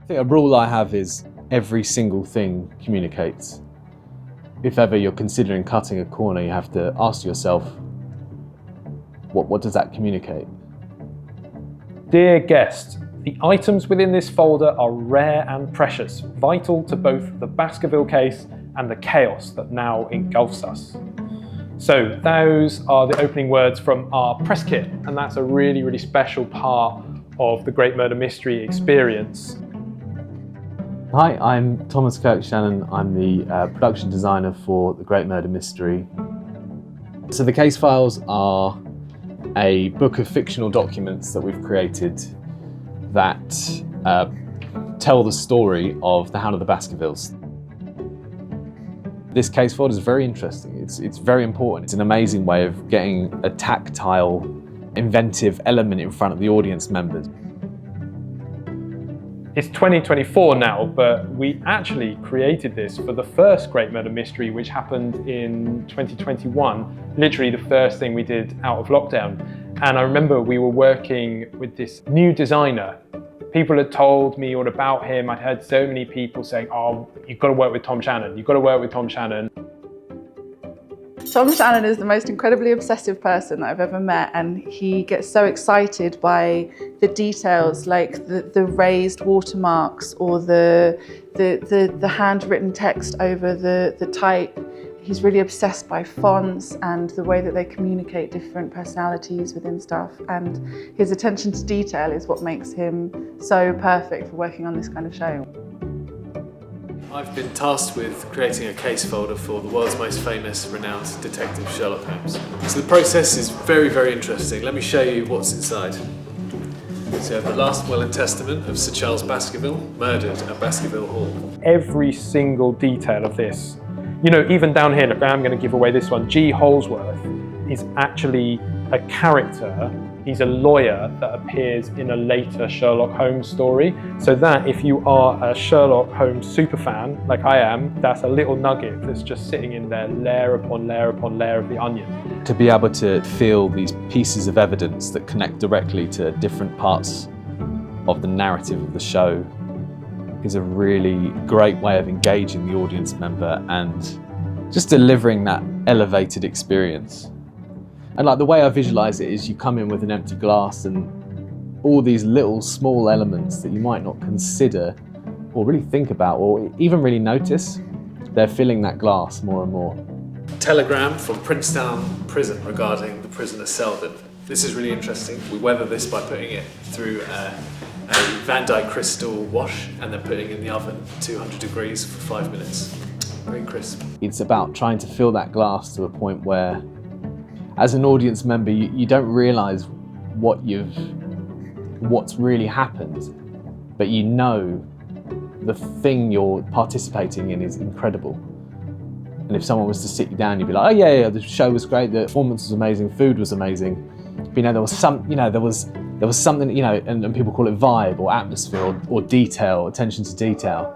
I think a rule I have is every single thing communicates. If ever you're considering cutting a corner, you have to ask yourself, what does that communicate? Dear guest, the items within this folder are rare and precious, vital to both the Baskerville case and the chaos that now engulfs us. So those are the opening words from our press kit, and that's a really, really special part of the Great Murder Mystery experience. Hi, I'm Thomas Kirk Shannon. I'm the production designer for the Great Murder Mystery. So the case files are a book of fictional documents that we've created that tell the story of the Hound of the Baskervilles. This case file is very interesting. It's very important. It's an amazing way of getting a tactile, inventive element in front of the audience members. It's 2024 now, but we actually created this for the first Great Murder Mystery, which happened in 2021, literally the first thing we did out of lockdown. And I remember we were working with this new designer. People had told me all about him. I'd heard so many people saying, oh, you've got to work with Tom Shannon. You've got to work with Tom Shannon. Tom Shannon is the most incredibly obsessive person that I've ever met, and he gets so excited by the details, like the raised watermarks or the handwritten text over the type. He's really obsessed by fonts and the way that they communicate different personalities within stuff, and his attention to detail is what makes him so perfect for working on this kind of show. I've been tasked with creating a case folder for the world's most famous, renowned detective Sherlock Holmes. So the process is very, very interesting. Let me show you what's inside. So you have the last will and testament of Sir Charles Baskerville, murdered at Baskerville Hall. Every single detail of this, you know, even down here, look, I'm going to give away this one. G. Holsworth is actually a character. He's a lawyer that appears in a later Sherlock Holmes story. So that, if you are a Sherlock Holmes superfan, like I am, that's a little nugget that's just sitting in there, layer upon layer upon layer of the onion. To be able to feel these pieces of evidence that connect directly to different parts of the narrative of the show is a really great way of engaging the audience member and just delivering that elevated experience. And like the way I visualize it is you come in with an empty glass and all these little small elements that you might not consider or really think about or even really notice, they're filling that glass more and more. Telegram from Princetown Prison regarding the prisoner Selden. This is really interesting. We weather this by putting it through a Van Dyke crystal wash and then putting it in the oven 200 degrees for 5 minutes. Very crisp. It's about trying to fill that glass to a point where as an audience member, you don't realise what's really happened, but you know the thing you're participating in is incredible. And if someone was to sit you down, you'd be like, oh yeah, the show was great, the performance was amazing, food was amazing. But you know, there was something, you know, and people call it vibe or atmosphere or detail, attention to detail.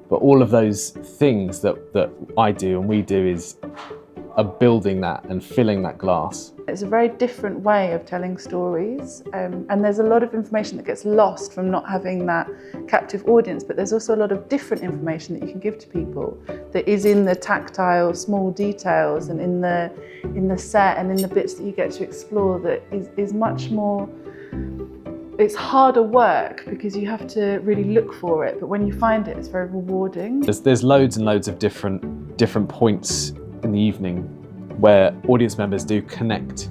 But all of those things that I do and we do are building that and filling that glass. It's a very different way of telling stories, and there's a lot of information that gets lost from not having that captive audience, but there's also a lot of different information that you can give to people that is in the tactile small details and in the set and in the bits that you get to explore that is much more, it's harder work because you have to really look for it, but when you find it, it's very rewarding. There's loads and loads of different points in the evening where audience members do connect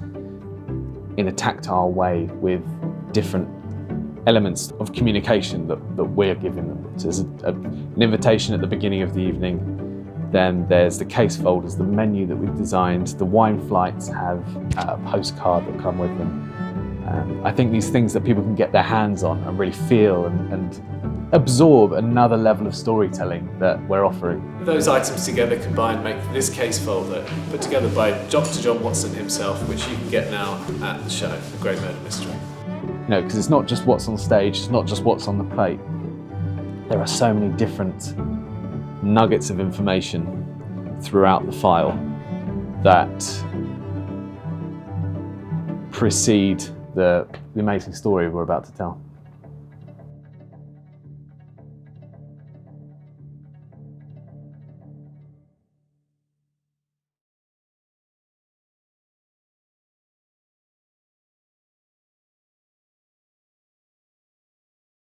in a tactile way with different elements of communication that we're giving them. So there's an invitation at the beginning of the evening, then there's the case folders, the menu that we've designed, the wine flights have a postcard that come with them. I think these things that people can get their hands on and really feel and absorb another level of storytelling that we're offering. Those items together combined make this case folder, put together by Dr. John Watson himself, which you can get now at the show, The Great Murder Mystery. You know, because it's not just what's on stage, it's not just what's on the plate. There are so many different nuggets of information throughout the file that precede the amazing story we're about to tell.